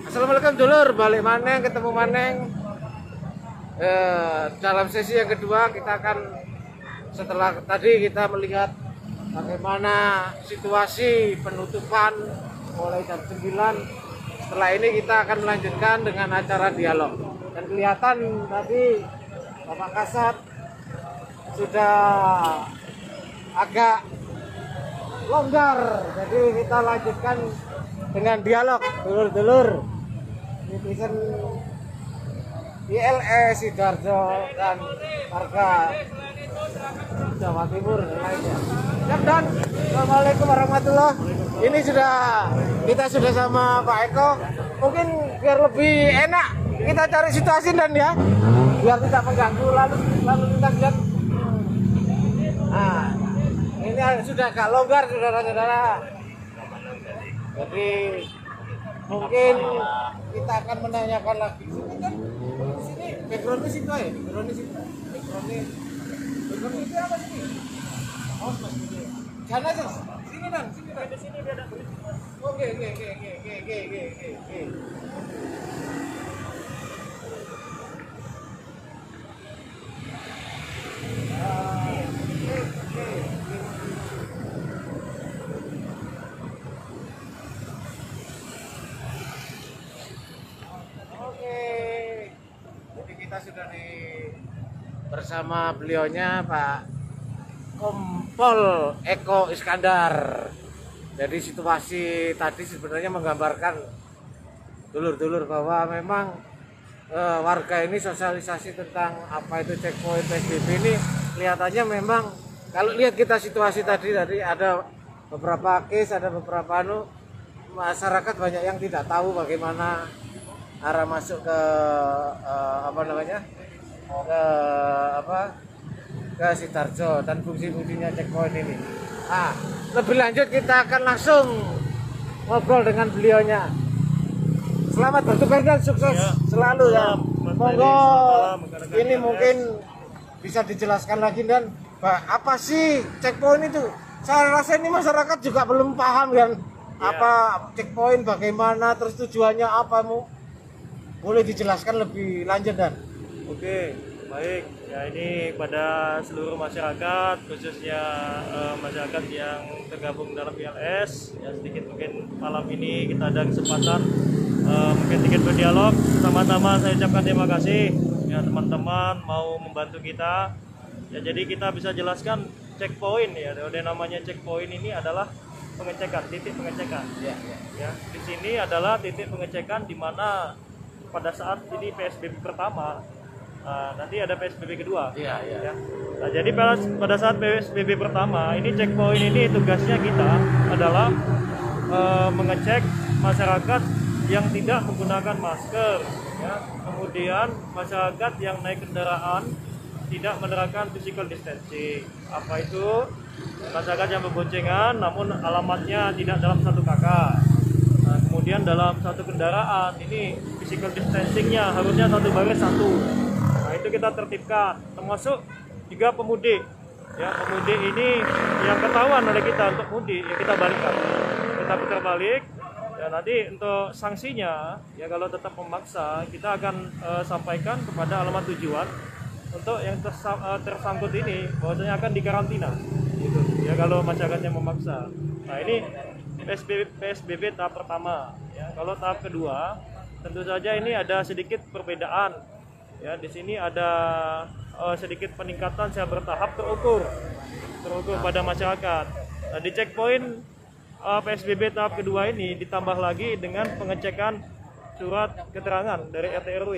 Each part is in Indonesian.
Assalamualaikum dulur, balik maneng, ketemu maneng. Dalam sesi yang kedua kita akan, setelah tadi kita melihat bagaimana situasi penutupan mulai jam 9. Setelah ini kita akan melanjutkan dengan acara dialog. Dan kelihatan tadi Bapak Kasat sudah agak longgar, jadi kita lanjutkan dengan dialog dulur-dulur netizen ILE Sidoarjo dan warga Jawa Timur lainnya. Dan Assalamualaikum warahmatullahi. Ini kita sudah sama Pak Eko. Mungkin biar lebih enak kita cari situasi dan ya, biar tidak mengganggu lalu kita lihat. Nah, ini sudah agak longgar saudara-saudara. Jadi mungkin kita akan menanyakan lagi. Di sini backgroundnya situ ya, backgroundnya itu apa sini? Oh, mas ini. Jangan aja, sini dan di sini ada. Oke. Jadi kita sudah bersama beliaunya Pak Kompol Eko Iskandar. Jadi situasi tadi sebenarnya menggambarkan dulur-dulur bahwa memang warga ini sosialisasi tentang apa itu checkpoint PSBB ini kelihatannya memang, kalau lihat kita situasi tadi ada beberapa case, ada beberapa masyarakat banyak yang tidak tahu bagaimana arah masuk ke ke Sidoarjo dan fungsi-fungsinya checkpoint ini. Nah, lebih lanjut kita akan langsung ngobrol dengan beliaunya. Selamat bertugas dan sukses selalu ya. Monggo ini mungkin bisa dijelaskan lagi dan apa sih checkpoint itu? Saya rasa ini masyarakat juga belum paham kan apa checkpoint, bagaimana, terus tujuannya apa, boleh dijelaskan lebih lanjut dan? Oke, baik. Ya, ini pada seluruh masyarakat, khususnya masyarakat yang tergabung dalam ILS, ya sedikit mungkin malam ini kita ada kesempatan mungkin sedikit berdialog. Pertama-tama saya ucapkan terima kasih ya teman-teman mau membantu kita. Ya, jadi kita bisa jelaskan checkpoint ya. Namanya checkpoint ini adalah pengecekan, titik pengecekan. Ya, di sini adalah titik pengecekan di mana pada saat ini PSBB pertama, nanti ada PSBB kedua. Ya. Nah, jadi pada saat PSBB pertama ini checkpoint ini tugasnya kita adalah mengecek masyarakat yang tidak menggunakan masker, ya. Kemudian masyarakat yang naik kendaraan tidak menerapkan physical distancing. Apa itu? Masyarakat yang berboncengan namun alamatnya tidak dalam satu kakak. Nah, kemudian dalam satu kendaraan ini physical distancingnya harusnya satu baris satu. Nah, itu kita tertibkan, termasuk juga pemudik. Ya, pemudik ini yang ketahuan oleh kita untuk mudik, ya kita balikkan. Kita putar balik. Ya, nanti untuk sanksinya, ya kalau tetap memaksa, kita akan sampaikan kepada alamat tujuan untuk yang tersangkut ini, bahwasanya akan dikarantina. Gitu. Ya kalau masyarakatnya memaksa. Nah, ini PSBB tahap pertama. Ya, kalau tahap kedua, tentu saja ini ada sedikit perbedaan. Ya, di sini ada sedikit peningkatan secara bertahap terukur pada masyarakat. Nah, di checkpoint PSBB tahap kedua ini ditambah lagi dengan pengecekan surat keterangan dari RT RW.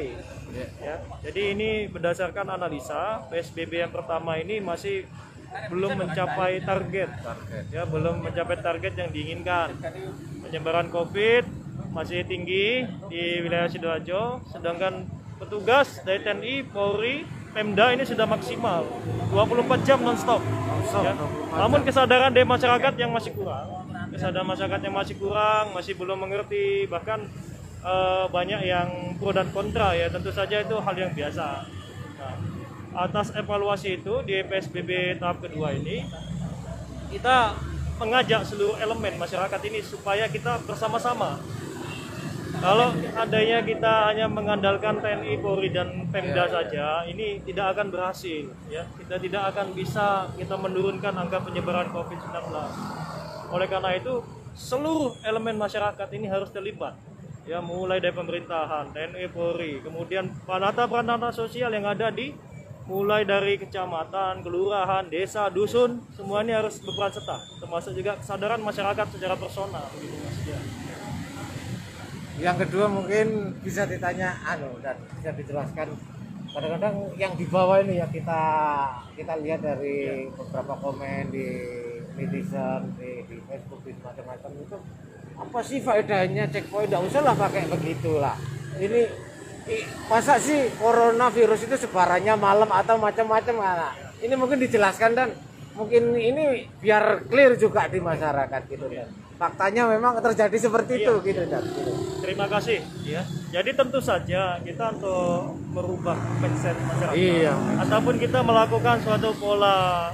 Ya, jadi ini berdasarkan analisa PSBB yang pertama ini masih belum mencapai target. Ya, belum mencapai target yang diinginkan. Penyebaran COVID masih tinggi di wilayah Sidoarjo, sedangkan petugas dari TNI, Polri, Pemda ini sudah maksimal 24 jam non-stop. Ya. Namun kesadaran dari masyarakat yang masih kurang. Masih belum mengerti, bahkan banyak yang pro dan kontra ya, tentu saja itu hal yang biasa. Nah, atas evaluasi itu di PSBB tahap kedua ini kita mengajak seluruh elemen masyarakat ini supaya kita bersama-sama Kalau adanya kita hanya mengandalkan TNI, Polri dan Pemda saja, ini tidak akan berhasil. Ya, kita tidak akan bisa menurunkan angka penyebaran COVID-19. Oleh karena itu, seluruh elemen masyarakat ini harus terlibat. Ya, mulai dari pemerintahan, TNI, Polri, kemudian peranata sosial yang ada mulai dari kecamatan, kelurahan, desa, dusun, semuanya harus berperan serta, termasuk juga kesadaran masyarakat secara personal. Gitu, Mas. Ya. Yang kedua mungkin bisa ditanya dan bisa dijelaskan, kadang-kadang yang di bawah ini ya kita lihat dari beberapa komen di netizen, di Facebook, di macam-macam itu, apa sih faedahnya checkpoint? Nggak usah lah pakai begitulah. Ini masa sih coronavirus itu sebarannya malam atau macam-macam? Nah, ini mungkin dijelaskan dan mungkin ini biar clear juga di masyarakat gitu kan. Faktanya memang terjadi seperti itu gitu kan. Terima kasih ya. Jadi tentu saja kita untuk merubah mindset masyarakat ataupun kita melakukan suatu pola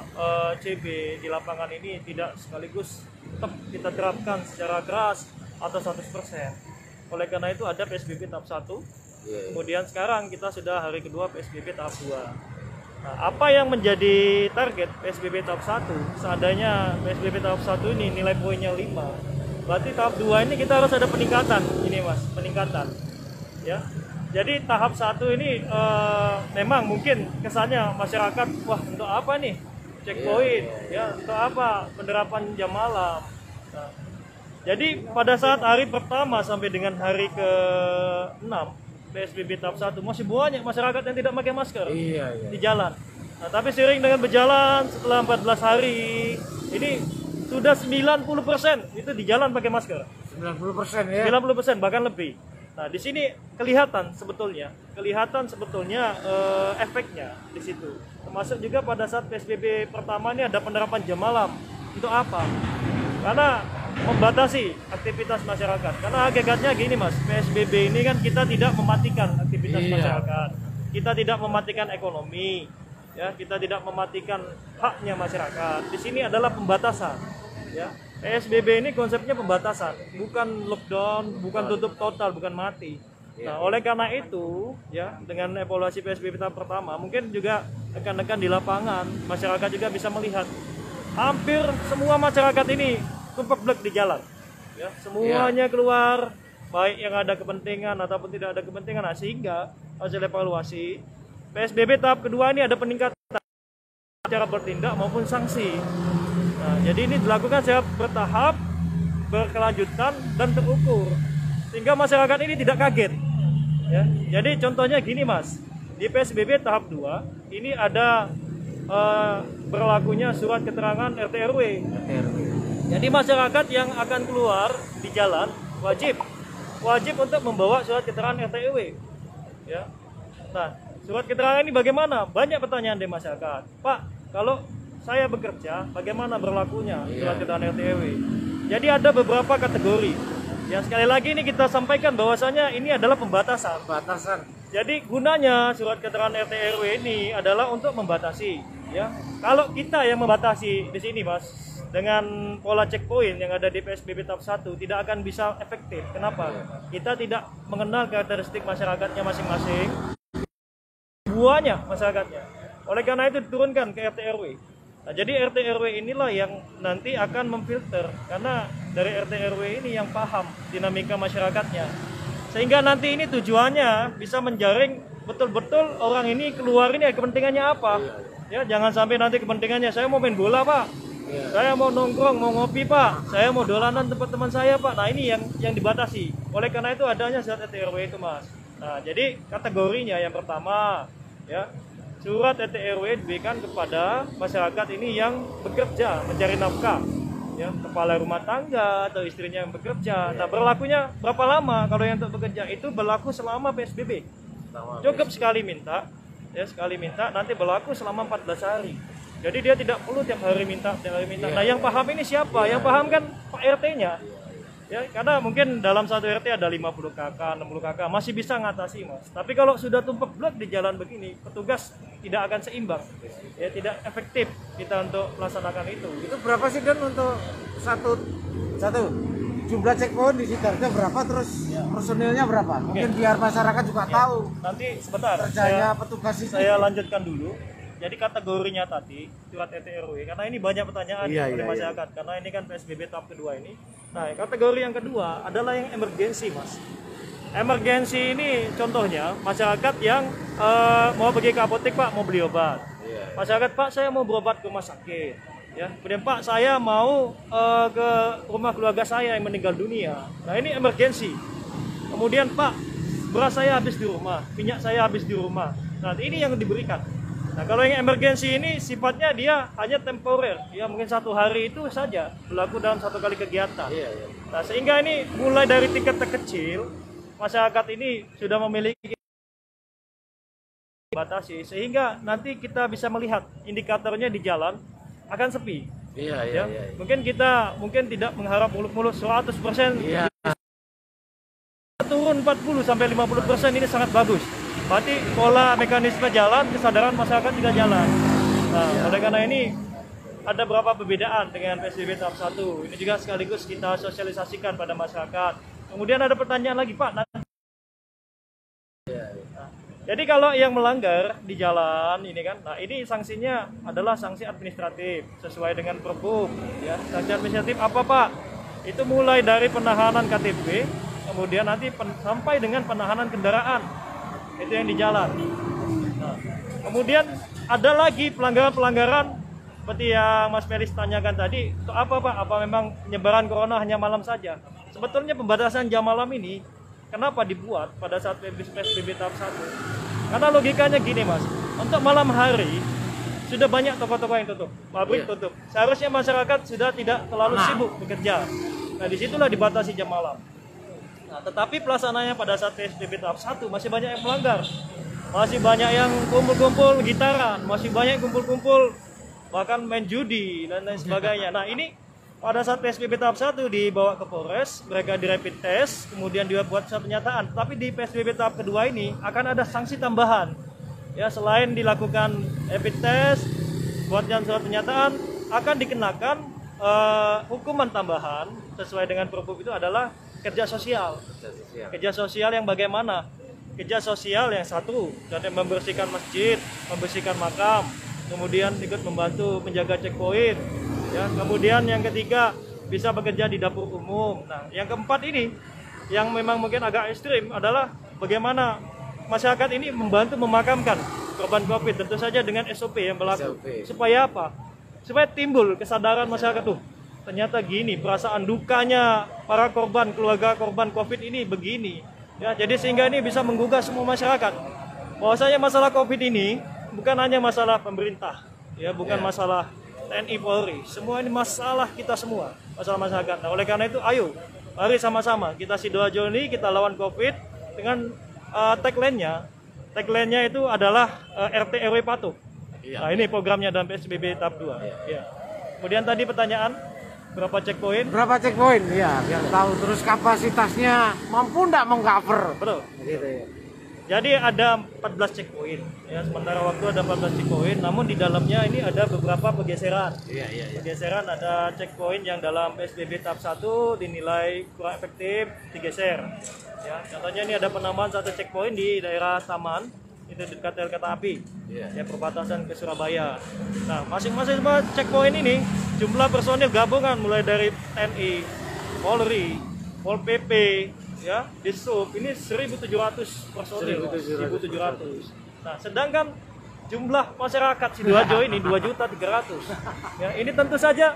CB di lapangan ini tidak sekaligus tetap kita terapkan secara keras atau 100%. Oleh karena itu ada PSBB tahap 1. Kemudian sekarang kita sudah hari kedua PSBB tahap 2. Nah, apa yang menjadi target PSBB tahap 1? Seandainya PSBB tahap 1 ini nilai poinnya 5, berarti tahap 2 ini kita harus ada peningkatan. Ini Mas, peningkatan. Ya. Jadi tahap 1 ini memang mungkin kesannya masyarakat, wah untuk apa nih checkpoint? Ya, untuk apa penerapan jam malam? Nah, jadi pada saat hari pertama sampai dengan hari ke-6 PSBB tahap 1 masih banyak masyarakat yang tidak pakai masker di jalan. Nah, tapi seiring dengan berjalan setelah 14 hari ini sudah 90% itu di jalan pakai masker. 90% ya. 90% bahkan lebih. Nah, di sini kelihatan sebetulnya efeknya di situ. Termasuk juga pada saat PSBB pertama ini ada penerapan jam malam. Untuk apa? Karena membatasi aktivitas masyarakat. Karena hakikatnya gini Mas, PSBB ini kan kita tidak mematikan aktivitas masyarakat. Kita tidak mematikan ekonomi. Ya, kita tidak mematikan haknya masyarakat. Di sini adalah pembatasan. Ya. PSBB ini konsepnya pembatasan, bukan lockdown, bukan tutup total, bukan mati. Nah, oleh karena itu, ya, dengan evaluasi PSBB tahap pertama, mungkin juga rekan-rekan di lapangan, masyarakat juga bisa melihat hampir semua masyarakat ini tumpak blek di jalan. Ya, semuanya keluar, baik yang ada kepentingan ataupun tidak ada kepentingan. Nah, sehingga hasil evaluasi PSBB tahap kedua ini ada peningkatan cara bertindak maupun sanksi. Nah, jadi ini dilakukan secara bertahap, berkelanjutan dan terukur, sehingga masyarakat ini tidak kaget. Ya, jadi contohnya gini Mas, di PSBB tahap 2 ini ada berlakunya surat keterangan RT RW. Jadi masyarakat yang akan keluar di jalan wajib untuk membawa surat keterangan RT RW. Ya. Nah, surat keterangan ini bagaimana? Banyak pertanyaan dari masyarakat. Pak, kalau saya bekerja, bagaimana berlakunya surat keterangan RT RW? Jadi ada beberapa kategori. Ya, sekali lagi ini kita sampaikan bahwasanya ini adalah pembatasan. Jadi gunanya surat keterangan RT RW ini adalah untuk membatasi. Ya, kalau kita yang membatasi di sini, Mas, dengan pola checkpoint yang ada di PSBB tahap 1 tidak akan bisa efektif. Kenapa? Kita tidak mengenal karakteristik masyarakatnya masing-masing, buahnya masyarakatnya. Oleh karena itu diturunkan ke RT RW. Nah, jadi RT RW inilah yang nanti akan memfilter, karena dari RT RW ini yang paham dinamika masyarakatnya. Sehingga nanti ini tujuannya bisa menjaring betul-betul orang ini keluar ini kepentingannya apa. Ya, jangan sampai nanti kepentingannya saya mau main bola, Pak. Saya mau nongkrong, mau ngopi, Pak. Saya mau dolanan tempat teman saya, Pak. Nah, ini yang dibatasi. Oleh karena itu adanya surat RT RW itu, Mas. Nah, jadi kategorinya yang pertama, ya, surat RT RW diberikan kepada masyarakat ini yang bekerja, mencari nafkah. Ya, kepala rumah tangga atau istrinya yang bekerja. Nah, berlakunya berapa lama kalau yang untuk bekerja? Itu berlaku selama PSBB. Cukup sekali minta, nanti berlaku selama 14 hari. Jadi dia tidak perlu tiap hari minta. Nah, yang paham ini siapa? Yang paham kan Pak RT-nya. Ya, karena mungkin dalam satu RT ada 50 kakak, 60 kakak, masih bisa ngatasi, Mas. Tapi kalau sudah tumpuk blok di jalan begini, petugas tidak akan seimbang. Ya, tidak efektif kita untuk melaksanakan itu. Itu berapa sih Dan untuk satu? jumlah checkpoint di Sidoarjo berapa, terus personilnya berapa? Mungkin biar masyarakat juga tahu Nanti sebentar, kerjanya petugas itu. saya lanjutkan dulu. Jadi kategorinya tadi surat RT RW, karena ini banyak pertanyaan oleh masyarakat, karena ini kan PSBB tahap kedua ini. Nah, kategori yang kedua adalah yang emergensi, Mas. Emergensi ini contohnya masyarakat yang mau pergi ke apotek, Pak, mau beli obat. Masyarakat, Pak, saya mau berobat ke rumah sakit. Ya, kemudian, Pak, saya mau ke rumah keluarga saya yang meninggal dunia. Nah, ini emergensi. Kemudian, Pak, beras saya habis di rumah, minyak saya habis di rumah. Nah, ini yang diberikan. Nah, kalau yang emergensi ini sifatnya dia hanya temporer, ya mungkin 1 hari itu saja berlaku dalam 1 kali kegiatan. Nah, sehingga ini mulai dari tingkat terkecil, masyarakat ini sudah memiliki batasi, sehingga nanti kita bisa melihat indikatornya di jalan akan sepi. Mungkin kita tidak mengharap muluk-muluk 100%. Turun 40 sampai 50% ini sangat bagus. Berarti pola mekanisme jalan, kesadaran masyarakat juga jalan. Nah, oleh karena ini ada beberapa perbedaan dengan PSBB tahap 1. Ini juga sekaligus kita sosialisasikan pada masyarakat. Kemudian ada pertanyaan lagi, Pak. Nah, jadi kalau yang melanggar di jalan ini kan, nah ini sanksinya adalah sanksi administratif sesuai dengan Perbup. Ya, sanksi administratif apa, Pak? Itu mulai dari penahanan KTP, kemudian nanti sampai dengan penahanan kendaraan. Itu yang di jalan. Nah, kemudian ada lagi pelanggaran-pelanggaran seperti yang Mas Melis tanyakan tadi. Itu apa, Pak? Apa memang penyebaran corona hanya malam saja? Sebetulnya pembatasan jam malam ini kenapa dibuat pada saat PSBB tahap 1? Karena logikanya gini, Mas. Untuk malam hari sudah banyak toko-toko yang tutup, pabrik tutup. Seharusnya masyarakat sudah tidak terlalu sibuk bekerja. Nah, disitulah dibatasi jam malam. Nah, tetapi pelaksanaannya pada saat PSBB tahap 1 masih banyak yang melanggar. Masih banyak yang kumpul-kumpul gitaran, masih banyak yang kumpul-kumpul bahkan main judi dan lain sebagainya. Nah, ini pada saat PSBB tahap 1 dibawa ke Polres, mereka di rapid test, kemudian dibuat surat pernyataan. Tapi di PSBB tahap kedua ini akan ada sanksi tambahan. Ya, selain dilakukan rapid test, buatkan surat pernyataan, akan dikenakan hukuman tambahan sesuai dengan Perbup itu adalah kerja sosial. Kerja sosial yang bagaimana? Kerja sosial yang satu, dan membersihkan masjid, membersihkan makam, kemudian ikut membantu menjaga checkpoint. Ya, kemudian yang ketiga bisa bekerja di dapur umum. Nah, yang keempat ini yang memang mungkin agak ekstrim adalah bagaimana masyarakat ini membantu memakamkan korban COVID, tentu saja dengan SOP yang berlaku. Supaya apa? Supaya timbul kesadaran masyarakat tuh. Ternyata gini, perasaan dukanya para korban, keluarga korban COVID ini begini. Ya, jadi sehingga ini bisa menggugah semua masyarakat. Bahwasanya masalah COVID ini bukan hanya masalah pemerintah, ya, bukan masalah TNI Polri. Semua ini masalah kita semua, masalah masyarakat. Nah, oleh karena itu, ayo, mari sama-sama kita Sidoarjo ini kita lawan COVID dengan tagline-nya itu adalah RT RW patuh. Nah, ini programnya dalam PSBB tahap 2. Kemudian tadi pertanyaan, berapa checkpoint? Berapa checkpoint? Ya, biar tahu. Terus kapasitasnya mampu nggak meng-cover? Betul. Gitu ya. Jadi ada 14 checkpoint. Ya, sementara waktu ada 14 checkpoint, namun di dalamnya ini ada beberapa pergeseran. Pergeseran, ada checkpoint yang dalam PSBB tahap 1 dinilai kurang efektif, digeser. Ya, contohnya ini ada penambahan 1 checkpoint di daerah Taman, itu dekat rel kereta api, ya, perbatasan ke Surabaya. Nah, masing-masing checkpoint ini jumlah personil gabungan mulai dari TNI, Polri, Pol PP, ya, Dishub, ini 1.700 personil, 1.700. Nah, sedangkan jumlah masyarakat Sidoarjo ini 2.300.000. Ya, ini tentu saja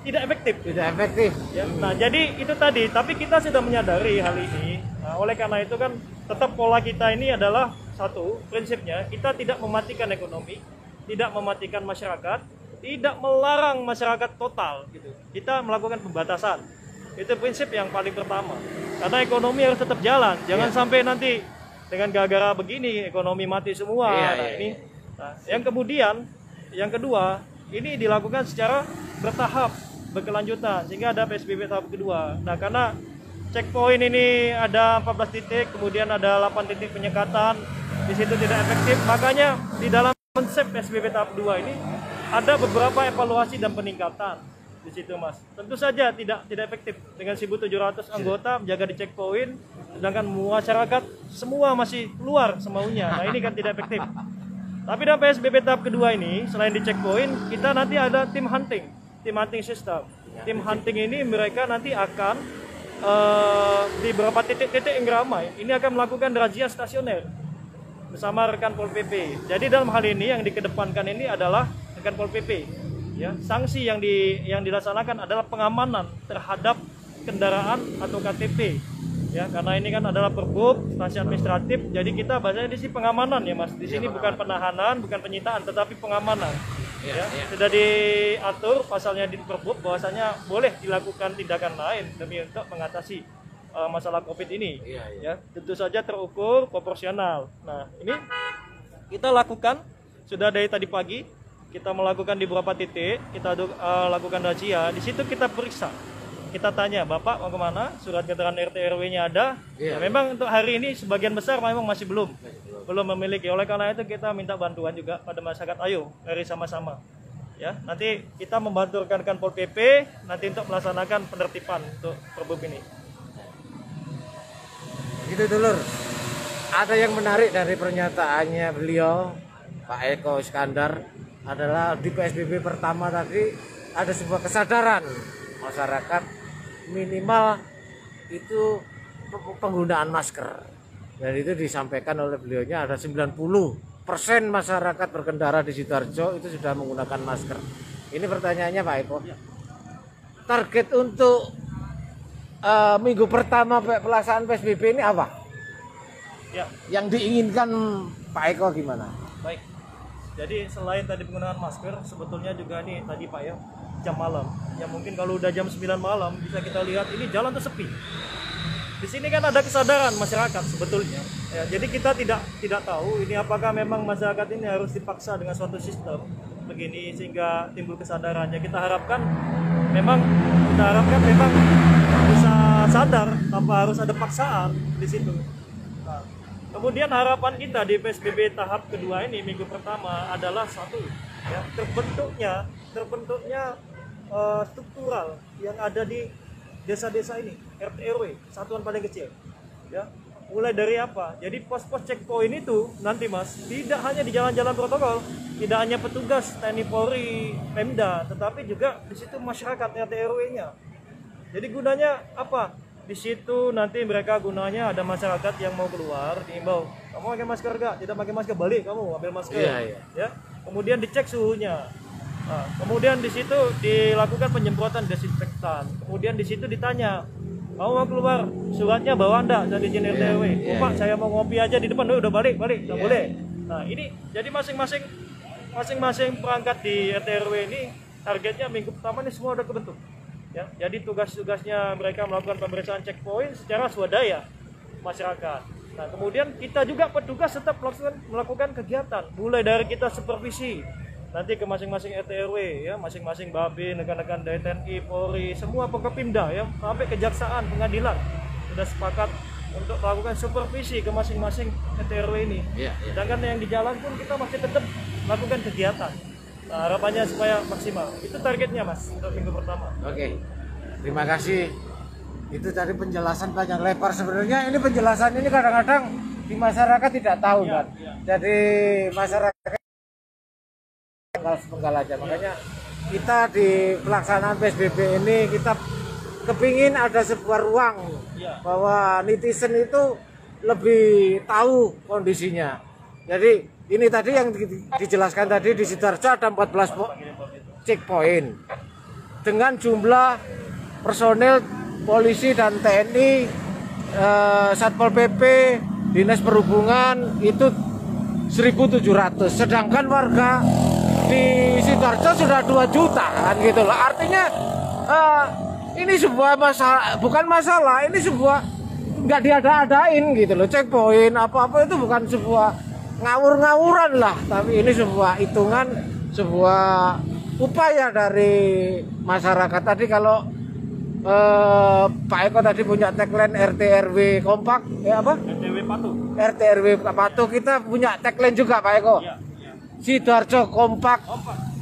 tidak efektif. Tidak efektif. Ya, nah, jadi itu tadi, tapi kita sudah menyadari hal ini. Nah, oleh karena itu kan tetap pola kita ini adalah satu, prinsipnya kita tidak mematikan ekonomi, tidak mematikan masyarakat, tidak melarang masyarakat total gitu. Kita melakukan pembatasan. Itu prinsip yang paling pertama. Karena ekonomi harus tetap jalan. Jangan sampai nanti dengan gara-gara begini ekonomi mati semua. Yang kemudian, yang kedua, ini dilakukan secara bertahap, berkelanjutan sehingga ada PSBB tahap kedua. Nah, karena checkpoint ini ada 14 titik, kemudian ada 8 titik penyekatan, di situ tidak efektif. Makanya di dalam konsep PSBB tahap 2 ini ada beberapa evaluasi dan peningkatan. di situ Mas. Tentu saja tidak efektif dengan 1.700 anggota menjaga di checkpoint, sedangkan masyarakat semua masih keluar semaunya. Nah ini kan tidak efektif. Tapi dalam PSBB tahap kedua ini, selain di checkpoint, kita nanti ada tim hunting system. Tim hunting ini mereka nanti akan di beberapa titik-titik yang ramai, ini akan melakukan razia stasioner bersama rekan Pol PP. Jadi dalam hal ini yang dikedepankan ini adalah rekan Pol PP. Ya, sanksi yang dilaksanakan adalah pengamanan terhadap kendaraan atau KTP. Ya, karena ini kan adalah Perbup, stasiun administratif. Jadi kita bahasanya di sini pengamanan ya Mas. Di sini bukan penahanan, bukan penyitaan, tetapi pengamanan. Ya, sudah diatur pasalnya di Perbup bahwasanya boleh dilakukan tindakan lain demi untuk mengatasi masalah COVID ini. Ya, tentu saja terukur proporsional. Nah, ini kita lakukan sudah dari tadi pagi, kita melakukan di beberapa titik, kita lakukan razia. Di situ kita periksa, kita tanya, Bapak mau kemana? Surat keterangan RT RW-nya ada? Ya, memang untuk hari ini sebagian besar memang masih belum memiliki. Oleh karena itu kita minta bantuan juga pada masyarakat. Ayo, mari sama-sama. Ya, nanti kita membantu rekan-rekan Pol PP nanti untuk melaksanakan penertiban untuk Perbup ini. Gitu dulur. Ada yang menarik dari pernyataannya beliau, Pak Eko Iskandar, adalah di PSBB pertama tadi ada sebuah kesadaran masyarakat minimal itu penggunaan masker. Dan itu disampaikan oleh beliaunya ada 90% masyarakat berkendara di Sidoarjo itu sudah menggunakan masker. Ini pertanyaannya Pak Eko. Target untuk minggu pertama pelaksanaan PSBB ini apa? Ya. Yang diinginkan Pak Eko gimana? Baik. Jadi selain tadi penggunaan masker, sebetulnya juga nih tadi Pak ya, jam malam. Ya mungkin kalau udah jam 9 malam bisa kita lihat ini jalan tuh sepi. Di sini kan ada kesadaran masyarakat sebetulnya. Ya, jadi kita tidak tahu ini apakah memang masyarakat ini harus dipaksa dengan suatu sistem begini sehingga timbul kesadarannya. Kita harapkan memang bisa sadar tanpa harus ada paksaan di situ. Nah, kemudian harapan kita di PSBB tahap kedua ini minggu pertama adalah satu, ya, terbentuknya struktural yang ada di desa-desa ini, RT RW, satuan paling kecil. Ya, mulai dari apa? Jadi pos-pos checkpoint itu nanti Mas, tidak hanya di jalan-jalan protokol, tidak hanya petugas TNI Polri, Pemda, tetapi juga di situ masyarakat RT RW-nya. Jadi gunanya apa? Di situ nanti mereka gunanya ada masyarakat yang mau keluar, diimbau, kamu pakai masker enggak? Tidak pakai masker, balik kamu ambil masker. Ya. Kemudian dicek suhunya. Nah, kemudian di situ dilakukan penyemprotan desinfektan. Kemudian di situ ditanya, kamu mau keluar, suratnya bawa enggak dari izin RT RW? Pak, saya mau ngopi aja di depan, udah balik, nggak boleh. Nah ini jadi masing-masing perangkat di RT RW ini targetnya minggu pertama ini semua udah kebentuk. Ya, jadi tugas-tugasnya mereka melakukan pemeriksaan checkpoint secara swadaya masyarakat. Nah kemudian kita juga petugas tetap melakukan kegiatan, mulai dari kita supervisi. Nanti ke masing-masing RT RW ya, masing-masing Babin, rekan-rekan dari TNI, Polri, semua Pemda ya, sampai kejaksaan, pengadilan sudah sepakat untuk melakukan supervisi ke masing-masing RT RW ini. Sedangkan yang di jalan pun kita masih tetap melakukan kegiatan. Nah, harapannya supaya maksimal. Itu targetnya Mas untuk minggu pertama. Oke. Terima kasih. Itu tadi penjelasan panjang lebar. Sebenarnya ini penjelasan ini kadang-kadang di masyarakat tidak tahu kan. Jadi masyarakat sepenggal aja, makanya kita di pelaksanaan PSBB ini kita kepingin ada sebuah ruang bahwa netizen itu lebih tahu kondisinya. Jadi ini tadi yang dijelaskan tadi di Sidoarjo ada 14 checkpoint dengan jumlah personel polisi dan TNI, Satpol PP, Dinas Perhubungan itu 1.700, sedangkan warga di Sidoarjo sudah 2 juta kan gitu loh. Artinya ini sebuah masalah, bukan masalah, ini sebuah nggak diada-adain gitu loh. Checkpoint apa-apa itu bukan sebuah ngawur-ngawuran lah, tapi ini sebuah hitungan, sebuah upaya dari masyarakat. Tadi kalau Pak Eko tadi punya tagline RT RW kompak, ya apa? RT RW patuh. RT RW patuh, kita punya tagline juga Pak Eko. Sidoarjo kompak,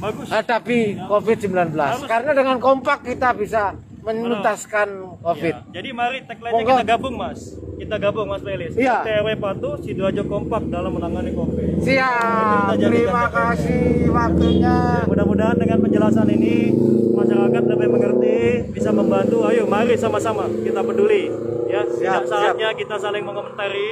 bagus. hadapi COVID-19. Karena dengan kompak kita bisa menuntaskan COVID. Ya, jadi mari tagline-nya Monggo. kita gabung Mas. Kita gabung Mas Pelis. Iya. RT RW patuh, Sidoarjo kompak dalam menangani COVID. Siap, Kita jadikan terima tagline. kasih waktunya. Ya, mudah-mudahan dengan penjelasan ini masyarakat lebih mengerti, bisa membantu. Ayo mari sama-sama kita peduli. Ya, tidak saatnya kita saling mengomentari.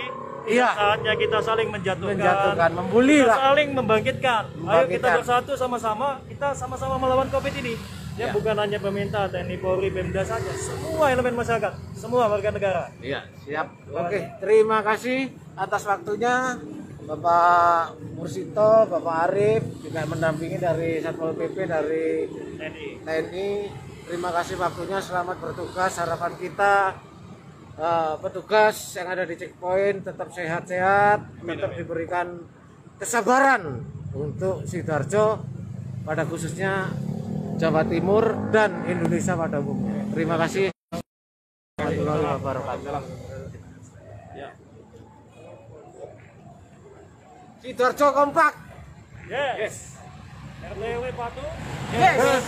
Iya. Saatnya kita saling Menjatuhkan, membuli kita lah. saling membangkitkan. Ayo kita Membangkitkan. bersatu sama-sama, kita sama-sama melawan COVID ini. Ya, bukan hanya pemerintah, TNI, Polri, Pemda saja, semua elemen masyarakat, semua warga negara. Iya, siap. Oke, terima kasih atas waktunya Bapak Mursito, Bapak Arif, juga mendampingi dari Satpol PP, dari TNI. Terima kasih waktunya, selamat bertugas. Harapan kita petugas yang ada di checkpoint tetap sehat-sehat, tetap diberikan kesabaran untuk Sidoarjo, pada khususnya Jawa Timur dan Indonesia pada umumnya. Terima kasih. Warahmatullahi wabarakatuh. Sidoarjo kompak. Yes. RTW patuh. Yes.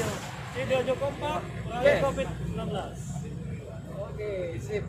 Sidoarjo kompak. Yes. COVID-19. Oke, sip.